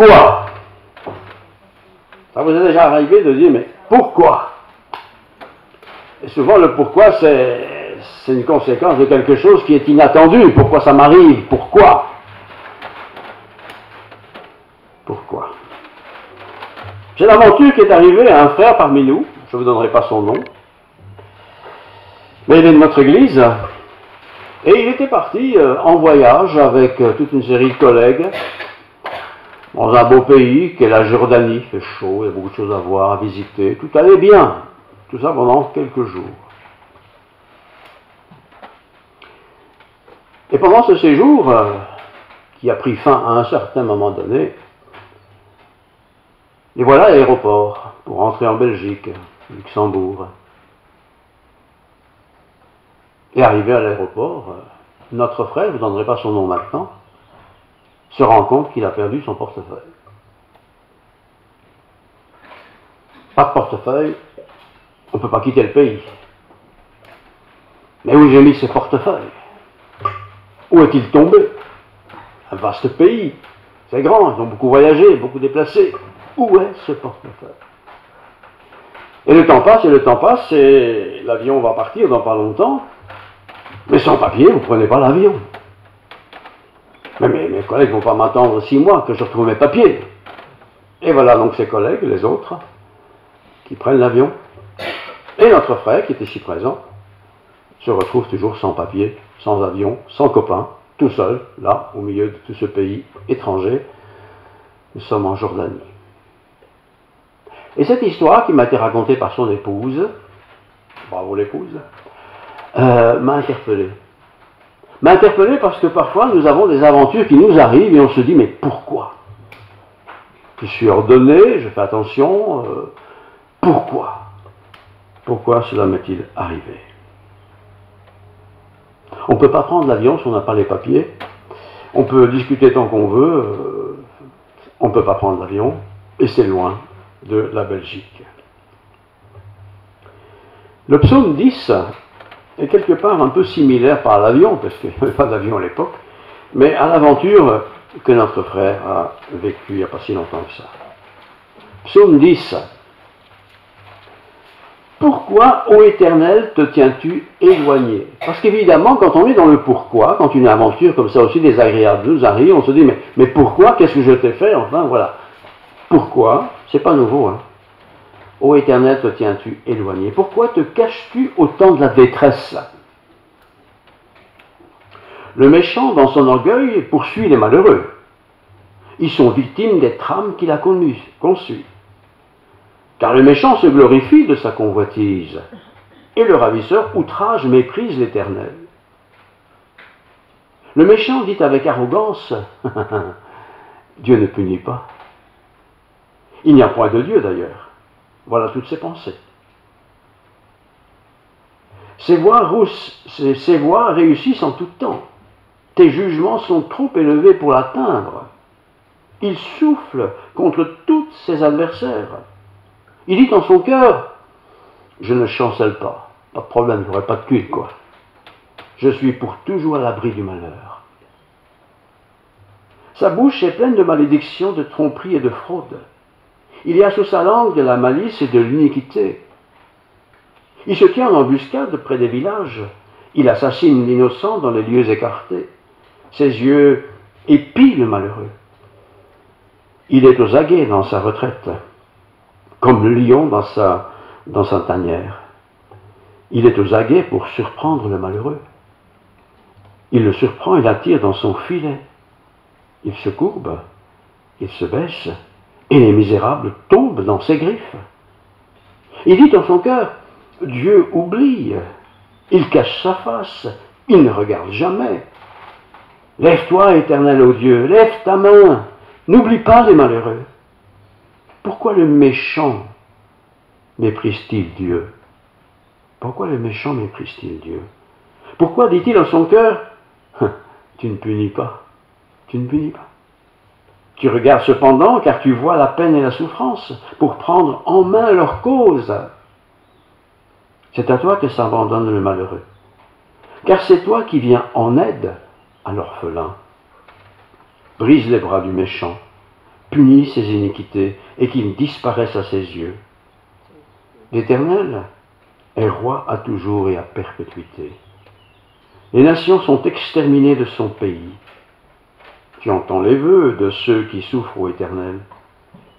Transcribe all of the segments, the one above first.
pourquoi? Ça vous est déjà arrivé de dire, mais pourquoi? Et souvent, le pourquoi, c'est une conséquence de quelque chose qui est inattendu. Pourquoi ça m'arrive? Pourquoi? Pourquoi? J'ai l'aventure qui est arrivée à un frère parmi nous, je ne vous donnerai pas son nom, mais il est de notre église, et il était parti en voyage avec toute une série de collègues dans un beau pays qui est la Jordanie. Il fait chaud, il y a beaucoup de choses à voir, à visiter, tout allait bien, tout ça pendant quelques jours. Et pendant ce séjour, qui a pris fin à un certain moment donné, et voilà l'aéroport pour rentrer en Belgique, Luxembourg. Et arrivé à l'aéroport, notre frère, je ne vous donnerai pas son nom maintenant, se rend compte qu'il a perdu son portefeuille. Pas de portefeuille, on ne peut pas quitter le pays. Mais où j'ai mis ce portefeuille? Où est-il tombé? Un vaste pays, c'est grand, ils ont beaucoup voyagé, beaucoup déplacé. Où est ce portefeuille? Et le temps passe, et l'avion va partir dans pas longtemps. Mais sans papier, vous ne prenez pas l'avion. Mais mes collègues ne vont pas m'attendre 6 mois que je retrouve mes papiers. Et voilà donc ses collègues, les autres, qui prennent l'avion. Et notre frère, qui est ici présent, se retrouve toujours sans papier, sans avion, sans copain, tout seul, là, au milieu de tout ce pays étranger. Nous sommes en Jordanie. Et cette histoire qui m'a été racontée par son épouse, bravo l'épouse, m'a interpellé. M'a interpellé parce que parfois nous avons des aventures qui nous arrivent et on se dit mais pourquoi? Je suis ordonné, je fais attention, pourquoi? Pourquoi cela m'est-il arrivé? On ne peut pas prendre l'avion si on n'a pas les papiers, on peut discuter tant qu'on veut, on ne peut pas prendre l'avion et c'est loin de la Belgique. Le psaume 10 est quelque part un peu similaire par l'avion, parce qu'il n'y avait pas d'avion à l'époque, mais à l'aventure que notre frère a vécue il n'y a pas si longtemps que ça. Psaume 10. Pourquoi, ô Éternel, te tiens-tu éloigné? Parce qu'évidemment, quand on est dans le pourquoi, quand une aventure comme ça aussi désagréable nous arrive, on se dit, mais pourquoi? Qu'est-ce que je t'ai fait? Enfin, voilà. Pourquoi? C'est pas nouveau, hein. Ô Éternel, te tiens-tu éloigné? Pourquoi te caches-tu au temps de la détresse? Le méchant, dans son orgueil, poursuit les malheureux. Ils sont victimes des trames qu'il a conçues. Car le méchant se glorifie de sa convoitise, et le ravisseur outrage, méprise l'Éternel. Le méchant dit avec arrogance, Dieu ne punit pas. Il n'y a point de Dieu d'ailleurs. Voilà toutes ses pensées. Ses voies réussissent en tout temps. Tes jugements sont trop élevés pour l'atteindre. Il souffle contre tous ses adversaires. Il dit en son cœur, je ne chancelle pas. Pas de problème, je n'aurai pas de tuile, quoi. Je suis pour toujours à l'abri du malheur. Sa bouche est pleine de malédictions, de tromperies et de fraude. Il y a sous sa langue de la malice et de l'iniquité. Il se tient en embuscade près des villages. Il assassine l'innocent dans les lieux écartés. Ses yeux épient le malheureux. Il est aux aguets dans sa retraite, comme le lion dans sa tanière. Il est aux aguets pour surprendre le malheureux. Il le surprend et l'attire dans son filet. Il se courbe, il se baisse, et les misérables tombent dans ses griffes. Il dit en son cœur, Dieu oublie, il cache sa face, il ne regarde jamais. Lève-toi, Éternel, ô Dieu, lève ta main, n'oublie pas les malheureux. Pourquoi le méchant méprise-t-il Dieu? Pourquoi le méchant méprise-t-il Dieu? Pourquoi dit-il en son cœur, tu ne punis pas, tu ne punis pas. Tu regardes cependant, car tu vois la peine et la souffrance, pour prendre en main leur cause. C'est à toi que s'abandonne le malheureux, car c'est toi qui viens en aide à l'orphelin. Brise les bras du méchant, punisse ses iniquités et qu'il disparaisse à ses yeux. L'Éternel est roi à toujours et à perpétuité. Les nations sont exterminées de son pays. Tu entends les vœux de ceux qui souffrent ô Éternel.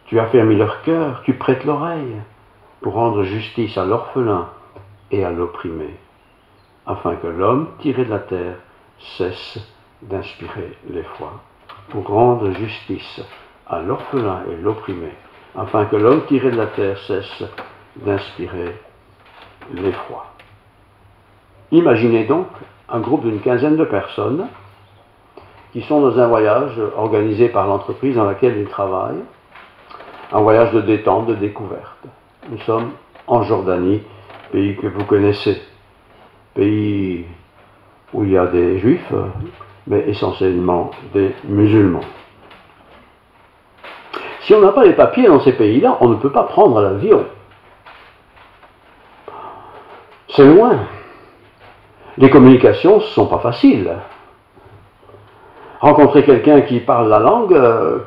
Tu affermis leur cœur, tu prêtes l'oreille pour rendre justice à l'orphelin et à l'opprimé, afin que l'homme tiré de la terre cesse d'inspirer l'effroi. Pour rendre justice à l'orphelin et l'opprimé, afin que l'homme tiré de la terre cesse d'inspirer l'effroi. Imaginez donc un groupe d'une quinzaine de personnes qui sont dans un voyage organisé par l'entreprise dans laquelle ils travaillent, un voyage de détente, de découverte. Nous sommes en Jordanie, pays que vous connaissez, pays où il y a des juifs, mais essentiellement des musulmans. Si on n'a pas les papiers dans ces pays-là, on ne peut pas prendre l'avion. C'est loin. Les communications ne sont pas faciles. Rencontrer quelqu'un qui parle la langue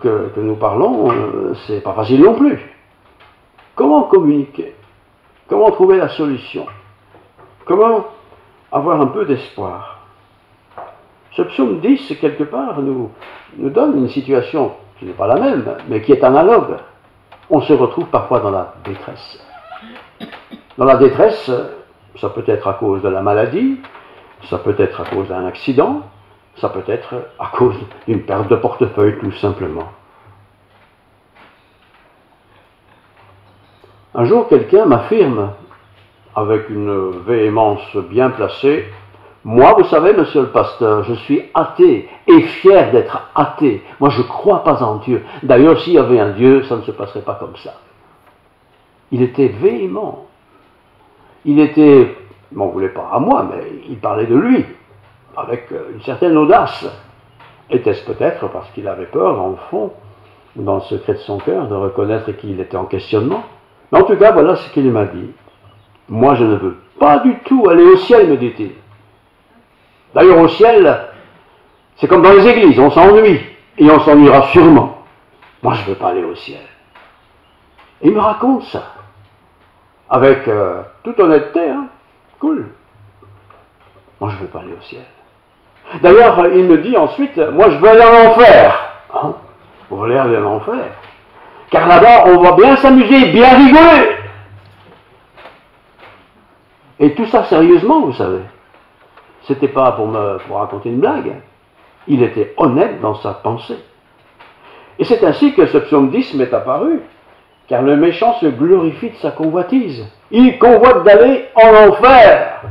que nous parlons, c'est pas facile non plus. Comment communiquer? Comment trouver la solution? Comment avoir un peu d'espoir? Ce psaume 10, quelque part, nous donne une situation qui n'est pas la même, mais qui est analogue. On se retrouve parfois dans la détresse. Dans la détresse, ça peut être à cause de la maladie, ça peut être à cause d'un accident, ça peut être à cause d'une perte de portefeuille, tout simplement. Un jour, quelqu'un m'affirme, avec une véhémence bien placée, « Moi, vous savez, monsieur le pasteur, je suis athée et fier d'être athée. Moi, je ne crois pas en Dieu. D'ailleurs, s'il y avait un Dieu, ça ne se passerait pas comme ça. » Il était véhément. Il était, il m'en voulait pas à moi, mais il parlait de lui, avec une certaine audace. Était-ce peut-être parce qu'il avait peur, dans le fond, ou dans le secret de son cœur, de reconnaître qu'il était en questionnement? Mais en tout cas, voilà ce qu'il m'a dit. « Moi, je ne veux pas du tout aller au ciel, me dit-il. D'ailleurs, au ciel, c'est comme dans les églises, on s'ennuie, et on s'ennuiera sûrement. Moi, je ne veux pas aller au ciel. » Et il me raconte ça, avec toute honnêteté, hein, cool. Moi, je ne veux pas aller au ciel. D'ailleurs, il me dit ensuite, moi, je veux aller en enfer. Hein? Vous voulez aller en enfer? Car là-bas, on va bien s'amuser, bien rigoler. Et tout ça sérieusement, vous savez. C'était pas pour raconter une blague. Il était honnête dans sa pensée. Et c'est ainsi que ce psaume 10 m'est apparu. Car le méchant se glorifie de sa convoitise. Il convoite d'aller en enfer.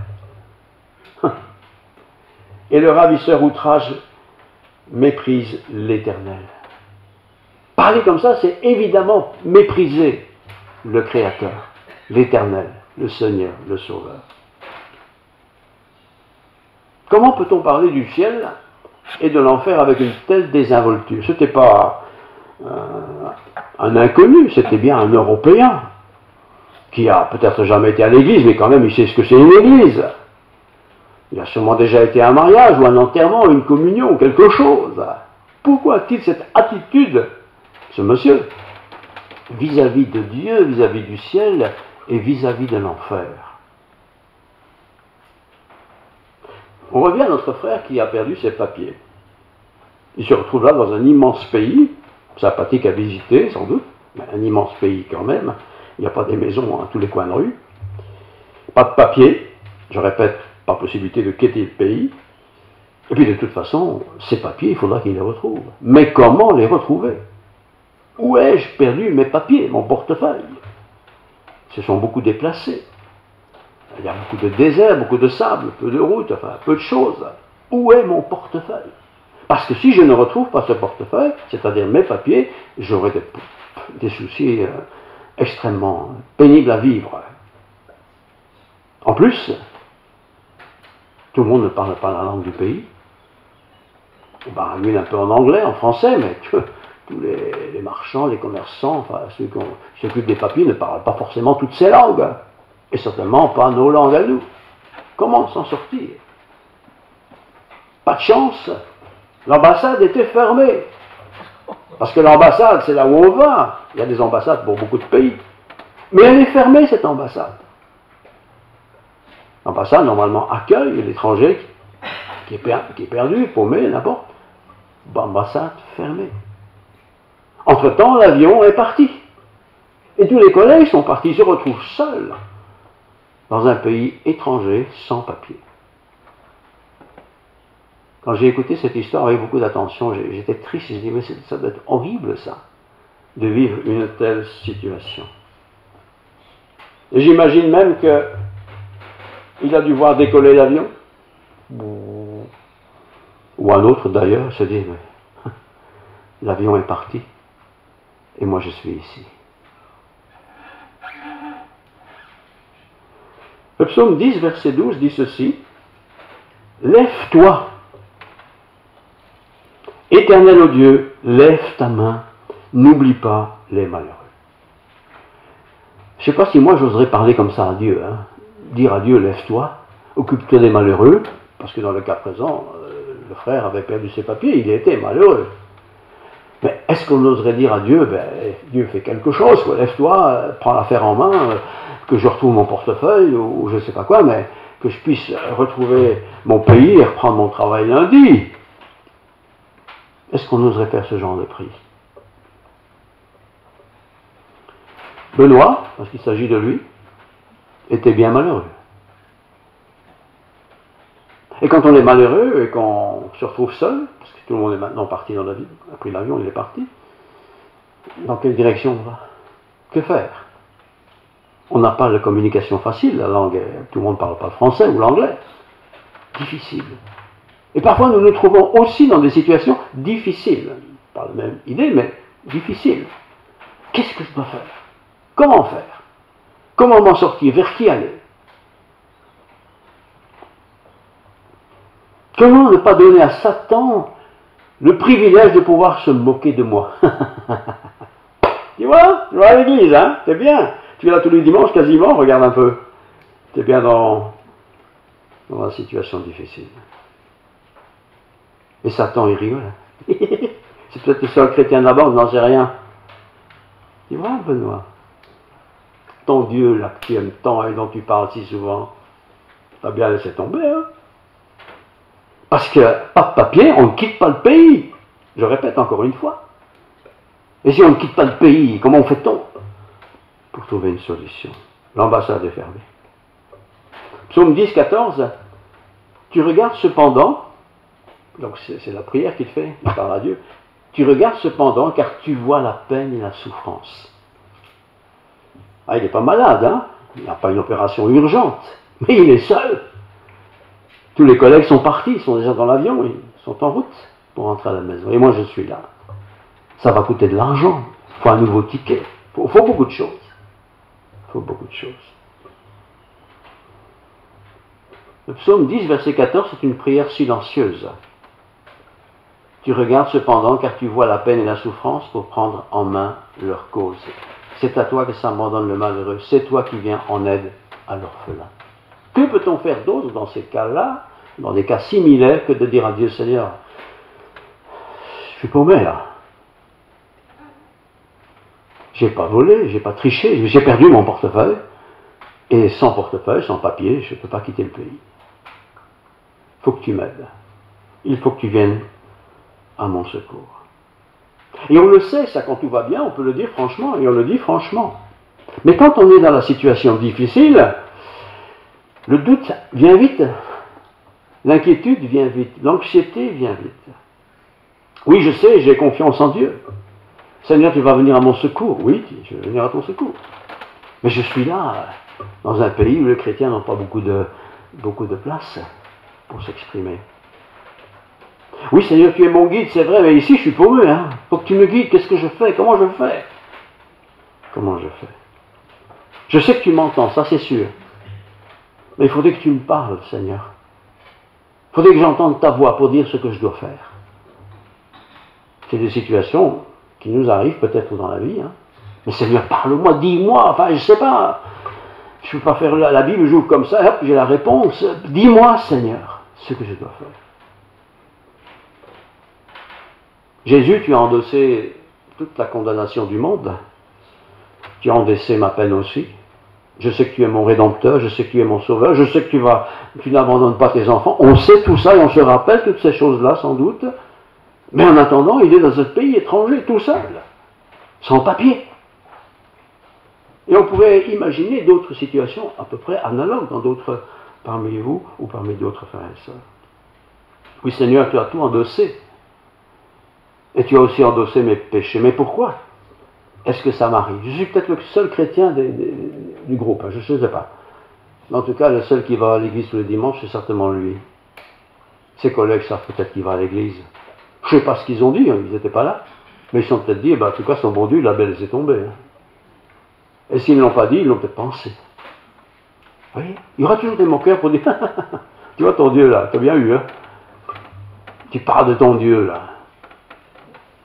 Et le ravisseur outrage méprise l'Éternel. Parler comme ça, c'est évidemment mépriser le Créateur, l'Éternel, le Seigneur, le Sauveur. Comment peut-on parler du ciel et de l'enfer avec une telle désinvolture? Ce n'était pas un inconnu, c'était bien un Européen qui a peut-être jamais été à l'église, mais quand même il sait ce que c'est une église. Il a sûrement déjà été à un mariage ou un enterrement, une communion ou quelque chose. Pourquoi a-t-il cette attitude, ce monsieur, vis-à-vis de Dieu, vis-à-vis du ciel et vis-à-vis de l'enfer? On revient à notre frère qui a perdu ses papiers. Il se retrouve là dans un immense pays, sympathique à visiter sans doute, mais un immense pays quand même. Il n'y a pas des maisons à tous les coins de rue. Pas de papiers, je répète, pas possibilité de quitter le pays. Et puis de toute façon, ces papiers, il faudra qu'il les retrouve. Mais comment les retrouver? Où ai-je perdu mes papiers, mon portefeuille? Ils se sont beaucoup déplacés. Il y a beaucoup de désert, beaucoup de sable, peu de route, enfin peu de choses. Où est mon portefeuille? Parce que si je ne retrouve pas ce portefeuille, c'est-à-dire mes papiers, j'aurai des soucis extrêmement pénibles à vivre. En plus, tout le monde ne parle pas la langue du pays. On baragouine un peu en anglais, en français, mais tous les marchands, les commerçants, enfin ceux qui s'occupent des papiers ne parlent pas forcément toutes ces langues. Et certainement pas nos langues à nous. Comment s'en sortir? Pas de chance. L'ambassade était fermée. Parce que l'ambassade, c'est là où on va. Il y a des ambassades pour beaucoup de pays. Mais elle est fermée, cette ambassade. L'ambassade, normalement, accueille l'étranger qui est perdu, paumé, n'importe. Ambassade fermée. Entre-temps, l'avion est parti. Et tous les collègues sont partis, ils se retrouvent seuls dans un pays étranger, sans papier. Quand j'ai écouté cette histoire avec beaucoup d'attention, j'étais triste, je me dis, mais ça doit être horrible ça, de vivre une telle situation. Et j'imagine même qu'il a dû voir décoller l'avion, ou un autre d'ailleurs, se dit, mais l'avion est parti, et moi je suis ici. Le psaume 10, verset 12 dit ceci, « Lève-toi, Éternel ô Dieu, lève ta main, n'oublie pas les malheureux. » Je ne sais pas si moi j'oserais parler comme ça à Dieu, hein. Dire à Dieu, lève-toi, occupe-toi des malheureux, parce que dans le cas présent, le frère avait perdu ses papiers, il était malheureux. Mais est-ce qu'on oserait dire à Dieu, ben, Dieu fait quelque chose, quoi, lève-toi, prends l'affaire en main, que je retrouve mon portefeuille, ou je ne sais pas quoi, mais que je puisse retrouver mon pays et reprendre mon travail lundi. Est-ce qu'on oserait faire ce genre de prière? Benoît, parce qu'il s'agit de lui, était bien malheureux. Et quand on est malheureux et qu'on se retrouve seul, parce que tout le monde est maintenant parti dans la vie, a pris l'avion, il est parti, dans quelle direction on va? Que faire? On n'a pas de communication facile, la langue, tout le monde ne parle pas le français ou l'anglais. Difficile. Et parfois nous nous trouvons aussi dans des situations difficiles. Pas la même idée, mais difficiles. Qu'est-ce que je dois faire? Comment faire? Comment m'en sortir? Vers qui aller? Comment ne pas donner à Satan le privilège de pouvoir se moquer de moi? Tu vas à l'église, hein? C'est bien. Tu es là tous les dimanches quasiment, regarde un peu. Tu es bien dans une situation difficile. Et Satan, il rigole. C'est peut-être le seul chrétien de la bande, n'en sais rien. Tu vois, Benoît, ton Dieu, là, que tu aimes tant et dont tu parles si souvent, t'as bien laissé tomber, hein? Parce que, pas de papier, on ne quitte pas le pays. Je répète encore une fois. Et si on ne quitte pas le pays, comment fait-on pour trouver une solution? L'ambassade est fermée. Psaume 10, 14. Tu regardes cependant, donc c'est la prière qu'il fait, il parle à Dieu. Tu regardes cependant, car tu vois la peine et la souffrance. Ah, il n'est pas malade, hein? Il n'a pas une opération urgente, mais il est seul. Tous les collègues sont partis, ils sont déjà dans l'avion, ils sont en route pour rentrer à la maison. Et moi, je suis là. Ça va coûter de l'argent. Il faut un nouveau ticket. Il faut beaucoup de choses. Il faut beaucoup de choses. Le psaume 10, verset 14, c'est une prière silencieuse. Tu regardes cependant, car tu vois la peine et la souffrance pour prendre en main leur cause. C'est à toi que s'abandonne le malheureux. C'est toi qui viens en aide à l'orphelin. Que peut-on faire d'autre dans ces cas-là, dans des cas similaires, que de dire à Dieu, Seigneur, je suis paumé là. J'ai pas volé, j'ai pas triché, j'ai perdu mon portefeuille. Et sans portefeuille, sans papier, je ne peux pas quitter le pays. Il faut que tu m'aides. Il faut que tu viennes à mon secours. Et on le sait, ça, quand tout va bien, on peut le dire franchement, et on le dit franchement. Mais quand on est dans la situation difficile, le doute vient vite, l'inquiétude vient vite, l'anxiété vient vite. Oui, je sais, j'ai confiance en Dieu. Seigneur, tu vas venir à mon secours. Oui, je vais venir à ton secours. Mais je suis là, dans un pays où les chrétiens n'ont pas beaucoup de place pour s'exprimer. Oui, Seigneur, tu es mon guide, c'est vrai, mais ici, je suis paumé. Hein. Faut que tu me guides. Qu'est-ce que je fais? Comment je fais? Comment je fais? Je sais que tu m'entends, ça c'est sûr. Mais il faudrait que tu me parles, Seigneur. Il faudrait que j'entende ta voix pour dire ce que je dois faire. C'est des situations qui nous arrivent peut-être dans la vie. Hein. Mais Seigneur, parle-moi, dis-moi. Enfin, je ne sais pas. Je ne peux pas faire la Bible, j'ouvre comme ça, hop, j'ai la réponse. Dis-moi, Seigneur, ce que je dois faire. Jésus, tu as endossé toute la condamnation du monde. Tu as endossé ma peine aussi. Je sais que tu es mon rédempteur, je sais que tu es mon sauveur, je sais que tu n'abandonnes pas tes enfants. On sait tout ça et on se rappelle toutes ces choses-là sans doute. Mais en attendant, il est dans un pays étranger, tout seul, sans papier. Et on pourrait imaginer d'autres situations à peu près analogues dans d'autres parmi vous ou parmi d'autres frères et sœurs. Oui, Seigneur, tu as tout endossé. Et tu as aussi endossé mes péchés. Mais pourquoi est-ce que ça m'arrive? Je suis peut-être le seul chrétien du groupe, hein, je ne sais pas. Mais en tout cas, le seul qui va à l'église tous les dimanches, c'est certainement lui. Ses collègues savent peut-être qu'il va à l'église. Je ne sais pas ce qu'ils ont dit, hein, ils n'étaient pas là. Mais ils se sont peut-être dit, en tout cas, son bon Dieu, la belle s'est tombée. Hein. Et s'ils ne l'ont pas dit, ils l'ont peut-être pensé. Vous voyez? Il y aura toujours des moqueurs pour dire, tu vois ton Dieu là, tu as bien eu, hein? Tu parles de ton Dieu là.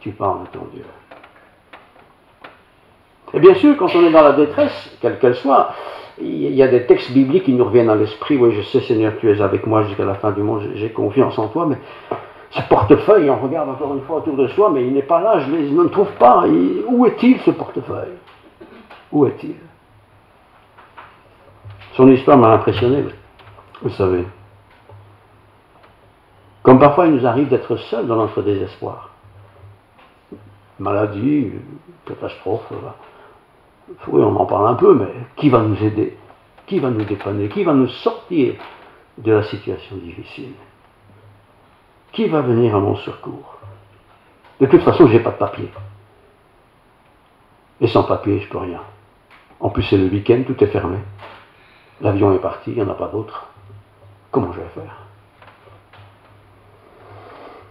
Tu parles de ton Dieu. Et bien sûr, quand on est dans la détresse, quelle qu'elle soit, il y a des textes bibliques qui nous reviennent à l'esprit. Oui, je sais, Seigneur, tu es avec moi jusqu'à la fin du monde, j'ai confiance en toi, mais ce portefeuille, on regarde encore une fois autour de soi, mais il n'est pas là, je ne le trouve pas. Où est-il ce portefeuille? Où est-il? Son histoire m'a impressionné, vous savez. Comme parfois il nous arrive d'être seuls dans notre désespoir. Maladie, catastrophe, oui, on en parle un peu, mais qui va nous aider? Qui va nous dépanner? Qui va nous sortir de la situation difficile? Qui va venir à mon secours? De toute façon, je n'ai pas de papier. Et sans papier, je ne peux rien. En plus, c'est le week-end, tout est fermé. L'avion est parti, il n'y en a pas d'autre. Comment je vais faire?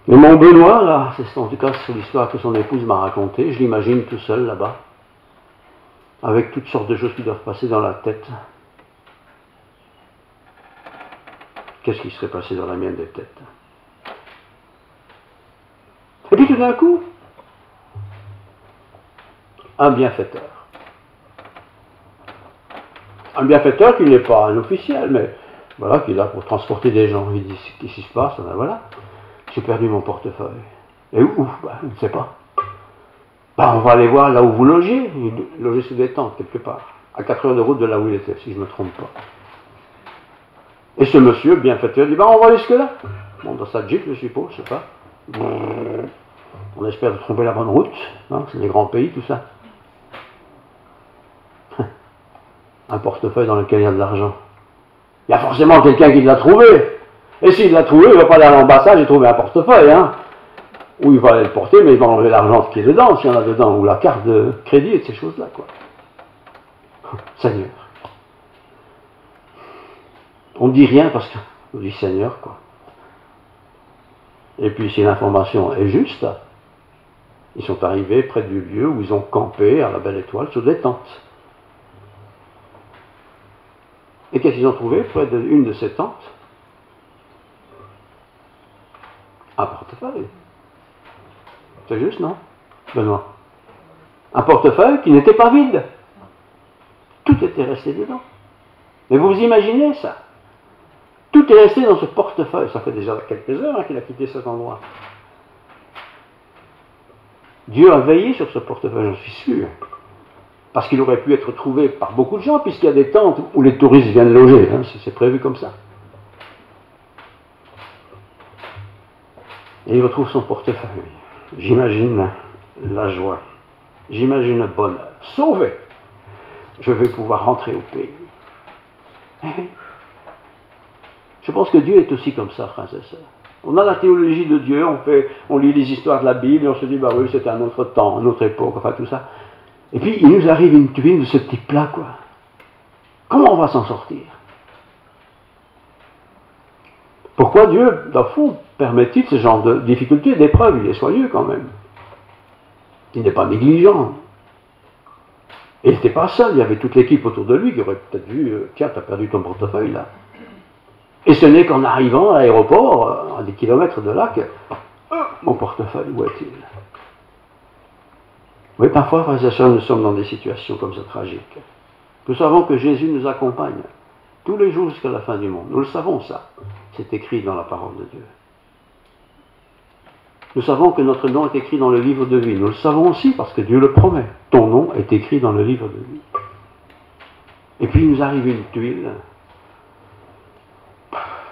Et mon Benoît, là, c'est en tout cas c'est l'histoire que son épouse m'a racontée, je l'imagine tout seul là-bas, avec toutes sortes de choses qui doivent passer dans la tête. Qu'est-ce qui serait passé dans la mienne des têtes? Et puis tout d'un coup, un bienfaiteur. Un bienfaiteur qui n'est pas un officiel, mais voilà, qui est là pour transporter des gens. Il dit, qu'est-ce qui se passe? Ben voilà, j'ai perdu mon portefeuille. Et où? Ben, je ne sais pas. Ben, on va aller voir là où vous logez. Il logeait sous des tentes, quelque part. À 4 heures de route de là où il était, si je ne me trompe pas. Et ce monsieur, bienfaiteur, dit, ben, on va aller jusque-là. Bon, dans sa Jeep, je suppose, je ne sais pas. On espère tromper la bonne route. Hein, c'est des grands pays, tout ça. Un portefeuille dans lequel il y a de l'argent. Il y a forcément quelqu'un qui l'a trouvé. Et s'il l'a trouvé, il ne va pas aller à l'ambassade et trouver un portefeuille. Hein. Ou il va aller le porter, mais il va enlever l'argent qui est dedans, s'il y en a dedans, ou la carte de crédit et ces choses-là, quoi. Seigneur. On ne dit rien parce qu'on dit Seigneur, quoi. Et puis si l'information est juste, ils sont arrivés près du lieu où ils ont campé à la Belle Étoile sur des tentes. Et qu'est-ce qu'ils ont trouvé près d'une de ces tentes? Un portefeuille. C'est juste, non, Benoît? Un portefeuille qui n'était pas vide. Tout était resté dedans. Mais vous vous imaginez ça? Tout est resté dans ce portefeuille. Ça fait déjà quelques heures qu'il a quitté cet endroit. Dieu a veillé sur ce portefeuille, j'en suis sûr. Parce qu'il aurait pu être trouvé par beaucoup de gens, puisqu'il y a des tentes où les touristes viennent loger. Hein, c'est prévu comme ça. Et il retrouve son portefeuille. J'imagine la joie. J'imagine le bonheur. Sauvé! Je vais pouvoir rentrer au pays. Je pense que Dieu est aussi comme ça, frères et sœurs. On a la théologie de Dieu, on lit les histoires de la Bible, et on se dit, bah oui, c'était un autre temps, une autre époque, enfin tout ça. Et puis, il nous arrive une tuile de ce type-là, quoi. Comment on va s'en sortir? Pourquoi Dieu, dans le fond, permet-il ce genre de difficultés, d'épreuves? Il est soyeux quand même. Il n'est pas négligent. Et il n'était pas seul, il y avait toute l'équipe autour de lui qui aurait peut-être vu, tiens, tu as perdu ton portefeuille là. Et ce n'est qu'en arrivant à l'aéroport, à des kilomètres de là, que mon portefeuille, où est-il? Oui, parfois, frères et sœurs, nous sommes dans des situations comme ça tragiques. Nous savons que Jésus nous accompagne tous les jours jusqu'à la fin du monde. Nous le savons, ça. C'est écrit dans la parole de Dieu. Nous savons que notre nom est écrit dans le livre de vie. Nous le savons aussi parce que Dieu le promet. Ton nom est écrit dans le livre de vie. Et puis il nous arrive une tuile.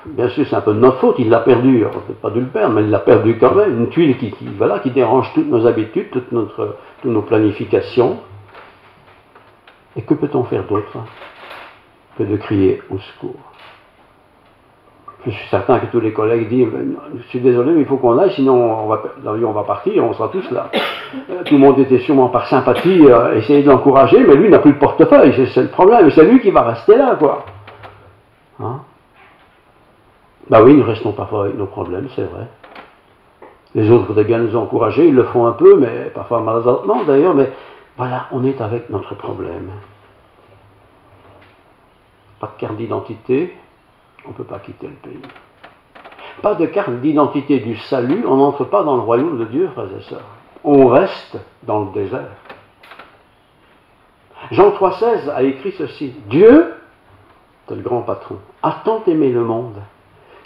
Bien sûr, c'est un peu de notre faute, il l'a perdu. On n'a peut-être pas dû le perdre, mais il l'a perdu quand même. Une tuile qui dérange toutes nos habitudes, toutes nos planifications. Et que peut-on faire d'autre que de crier au secours? Je suis certain que tous les collègues disent « Je suis désolé, mais il faut qu'on aille, sinon l'avion va partir, on sera tous là. » Tout le monde était sûrement par sympathie essayer de l'encourager, mais lui n'a plus de portefeuille, c'est le problème, c'est lui qui va rester là, quoi. Hein? Ben oui, nous ne restons pas avec nos problèmes, c'est vrai. Les autres voudraient bien nous encourager, ils le font un peu, mais parfois maladroitement d'ailleurs, mais voilà, on est avec notre problème. Pas de carte d'identité, on ne peut pas quitter le pays. Pas de carte d'identité du salut, on n'entre pas dans le royaume de Dieu, frères et sœurs. On reste dans le désert. Jean 3,16 a écrit ceci. Dieu, c'est le grand patron, a tant aimé le monde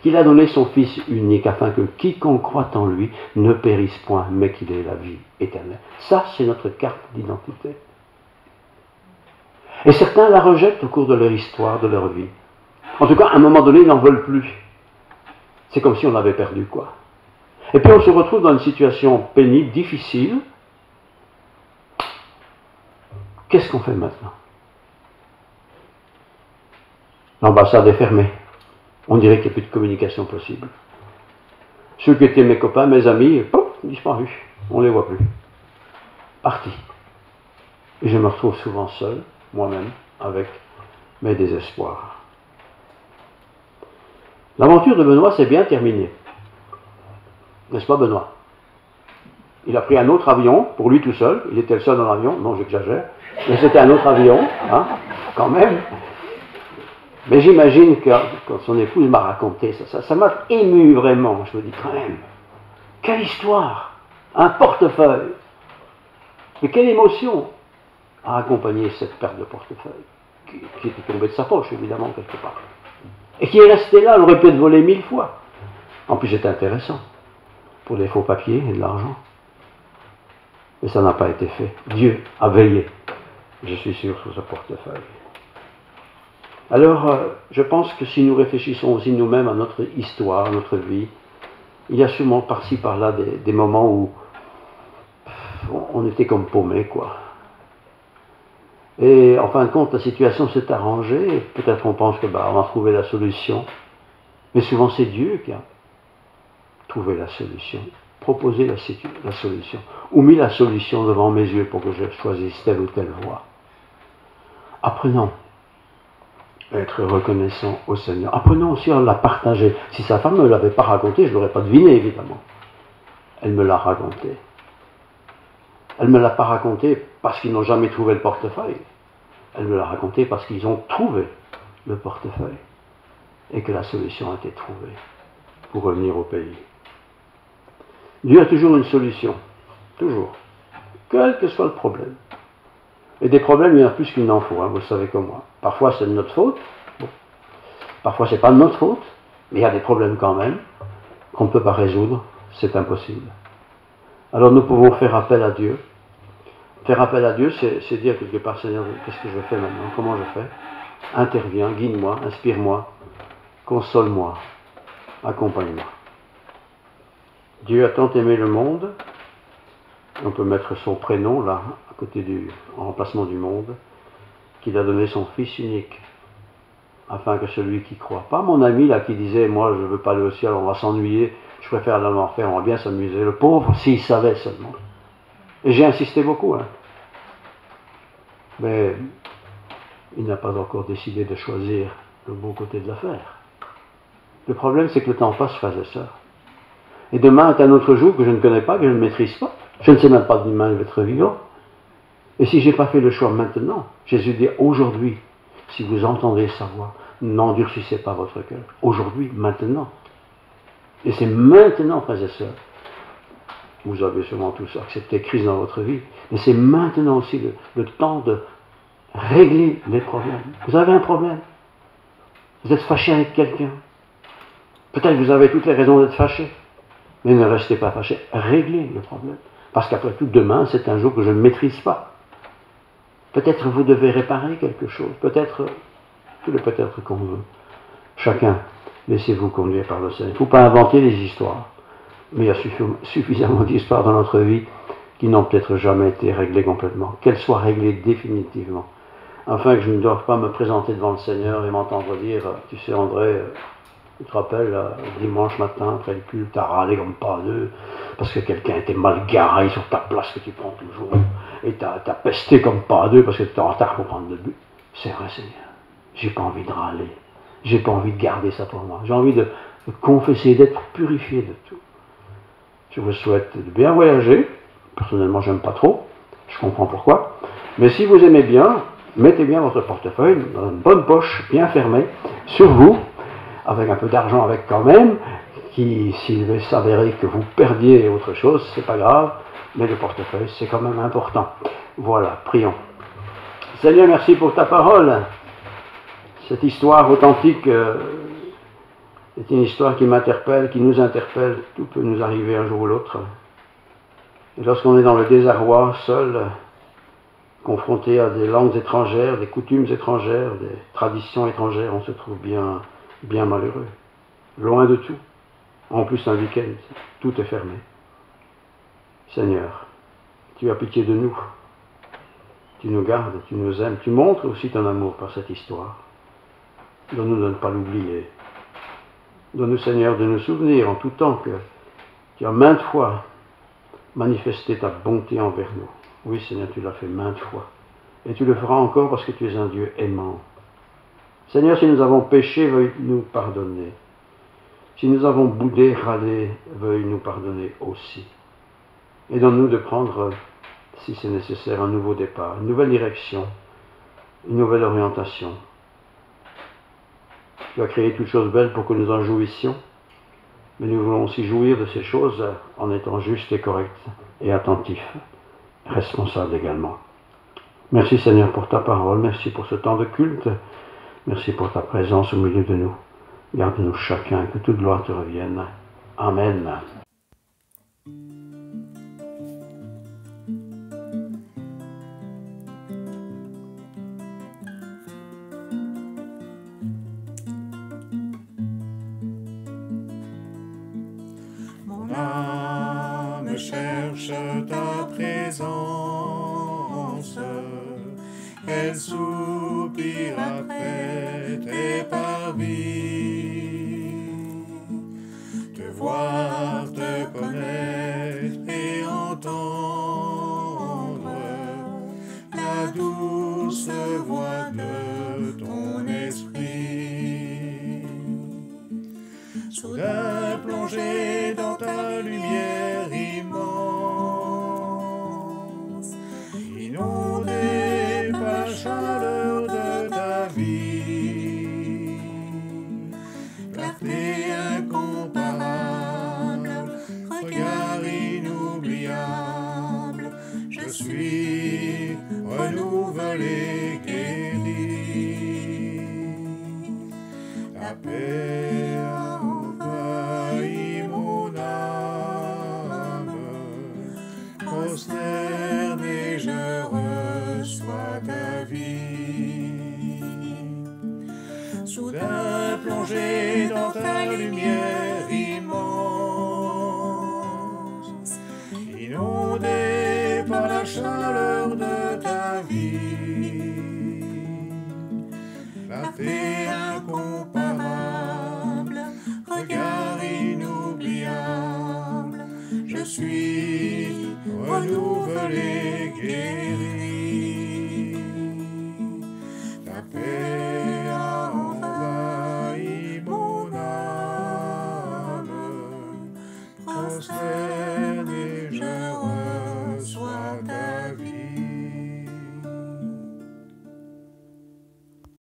qu'il a donné son Fils unique afin que quiconque croit en lui ne périsse point, mais qu'il ait la vie éternelle. Ça, c'est notre carte d'identité. Et certains la rejettent au cours de leur histoire, de leur vie. En tout cas, à un moment donné, ils n'en veulent plus. C'est comme si on avait perdu, quoi. Et puis on se retrouve dans une situation pénible, difficile. Qu'est-ce qu'on fait maintenant? L'ambassade est fermée. On dirait qu'il n'y a plus de communication possible. Ceux qui étaient mes copains, mes amis, pop, disparus. On ne les voit plus. Partis. Et je me retrouve souvent seul, moi-même, avec mes désespoirs. L'aventure de Benoît s'est bien terminée. N'est-ce pas, Benoît? Il a pris un autre avion, pour lui tout seul. Il était le seul dans l'avion. Non, j'exagère. Mais c'était un autre avion, hein, quand même. Mais j'imagine que quand son épouse m'a raconté ça m'a ému vraiment. Je me dis quand même, quelle histoire! Un portefeuille! Mais quelle émotion a accompagné cette perte de portefeuille, qui était tombée de sa poche, évidemment, quelque part. Et qui est restée là, elle aurait pu être volée 1000 fois. En plus, c'est intéressant, pour des faux papiers et de l'argent. Mais ça n'a pas été fait. Dieu a veillé, je suis sûr, sur ce portefeuille. Alors, je pense que si nous réfléchissons aussi nous-mêmes à notre histoire, à notre vie, il y a sûrement par-ci, par-là des moments où on était comme paumés, quoi. Et en fin de compte, la situation s'est arrangée, et peut-être on pense que on a trouvé la solution. Mais souvent c'est Dieu qui a trouvé la solution, proposé la solution, ou mis la solution devant mes yeux pour que je choisisse telle ou telle voie. Apprenons à être reconnaissants au Seigneur. Apprenons aussi à la partager. Si sa femme ne me l'avait pas raconté, je ne l'aurais pas deviné, évidemment. Elle me l'a raconté. Elle ne me l'a pas raconté parce qu'ils n'ont jamais trouvé le portefeuille. Elle me l'a raconté parce qu'ils ont trouvé le portefeuille et que la solution a été trouvée pour revenir au pays. Dieu a toujours une solution. Toujours. Quel que soit le problème. Et des problèmes, il y en a plus qu'il n'en faut, hein, vous le savez comme moi. Parfois c'est de notre faute. Bon. Parfois c'est pas de notre faute. Mais il y a des problèmes quand même qu'on ne peut pas résoudre. C'est impossible. Alors nous pouvons faire appel à Dieu. Faire appel à Dieu, c'est dire quelque part, Seigneur, qu'est-ce que je fais maintenant? Comment je fais? Interviens, guide-moi, inspire-moi, console-moi, accompagne-moi. Dieu a tant aimé le monde, on peut mettre son prénom là, à côté en remplacement du monde, qu'il a donné son Fils unique, afin que celui qui croit. Pas mon ami là qui disait, moi je ne veux pas aller au ciel, on va s'ennuyer, je préfère aller en enfer, on va bien s'amuser. Le pauvre, s'il savait seulement. Et j'ai insisté beaucoup, hein. Mais il n'a pas encore décidé de choisir le bon côté de l'affaire. Le problème, c'est que le temps passe, frères et sœurs. Et demain est un autre jour que je ne connais pas, que je ne maîtrise pas. Je ne sais même pas demain je vais être vivant. Et si je n'ai pas fait le choix maintenant, Jésus dit aujourd'hui, si vous entendez sa voix, n'endurcissez pas votre cœur. Aujourd'hui, maintenant. Et c'est maintenant, frères et sœurs. Vous avez sûrement tous accepté Christ dans votre vie, mais c'est maintenant aussi le temps de régler les problèmes. Vous avez un problème. Vous êtes fâché avec quelqu'un. Peut-être que vous avez toutes les raisons d'être fâché. Mais ne restez pas fâchés, réglez le problème. Parce qu'après tout, demain, c'est un jour que je ne maîtrise pas. Peut-être vous devez réparer quelque chose, peut-être, tout le peut-être qu'on veut. Chacun, laissez-vous conduire par le Seigneur. Il ne faut pas inventer des histoires. Mais il y a suffisamment d'histoires dans notre vie qui n'ont peut-être jamais été réglées complètement. Qu'elles soient réglées définitivement. Afin que je ne doive pas me présenter devant le Seigneur et m'entendre dire, tu sais André, tu te rappelles, dimanche matin, après le culte, t'as râlé comme pas deux, parce que quelqu'un était mal garé sur ta place que tu prends toujours, et t'as pesté comme pas deux, parce que t'es en retard pour prendre le but. C'est vrai, Seigneur, j'ai pas envie de râler, j'ai pas envie de garder ça pour moi, j'ai envie de confesser, d'être purifié de tout. Je vous souhaite de bien voyager, personnellement j'aime pas trop, je comprends pourquoi, mais si vous aimez bien, mettez bien votre portefeuille dans une bonne poche, bien fermée, sur vous, avec un peu d'argent avec quand même, qui, s'il veut s'avérer que vous perdiez autre chose, c'est pas grave, mais le portefeuille, c'est quand même important. Voilà, prions. Seigneur, merci pour ta parole. Cette histoire authentique est une histoire qui m'interpelle, qui nous interpelle. Tout peut nous arriver un jour ou l'autre. Et lorsqu'on est dans le désarroi, seul, confronté à des langues étrangères, des coutumes étrangères, des traditions étrangères, on se trouve bien malheureux, loin de tout. En plus, un week-end, tout est fermé. Seigneur, tu as pitié de nous. Tu nous gardes, tu nous aimes, tu montres aussi ton amour par cette histoire. Donne-nous de ne pas l'oublier. Donne-nous, Seigneur, de nous souvenir en tout temps que tu as maintes fois manifesté ta bonté envers nous. Oui, Seigneur, tu l'as fait maintes fois. Et tu le feras encore parce que tu es un Dieu aimant. Seigneur, si nous avons péché, veuille nous pardonner. Si nous avons boudé, râlé, veuille nous pardonner aussi. Et donne-nous de prendre, si c'est nécessaire, un nouveau départ, une nouvelle direction, une nouvelle orientation. Tu as créé toutes choses belles pour que nous en jouissions, mais nous voulons aussi jouir de ces choses en étant justes et corrects et attentifs, responsables également. Merci Seigneur pour ta parole, merci pour ce temps de culte, merci pour ta présence au milieu de nous. Garde-nous chacun, que toute gloire te revienne. Amen. Mon âme cherche ta présence, elle soupire après tes parvis. Te voir, te connaître et entendre la douce voix de ton esprit. Soudain plongé dans ta lumière immense, inondé par la chaleur de ta vie, clarté incomparable, regard inoubliable, je suis renouvelé, guéri. La paix a envahi mon âme, prosterné je reçois ta vie. Soudain plongé dans ta lumière immense, inondé par la chaleur de ta vie, la paix incomparable, regard inoubliable, je suis renouvelé, guéri. La paix a envahi mon âme, prosterné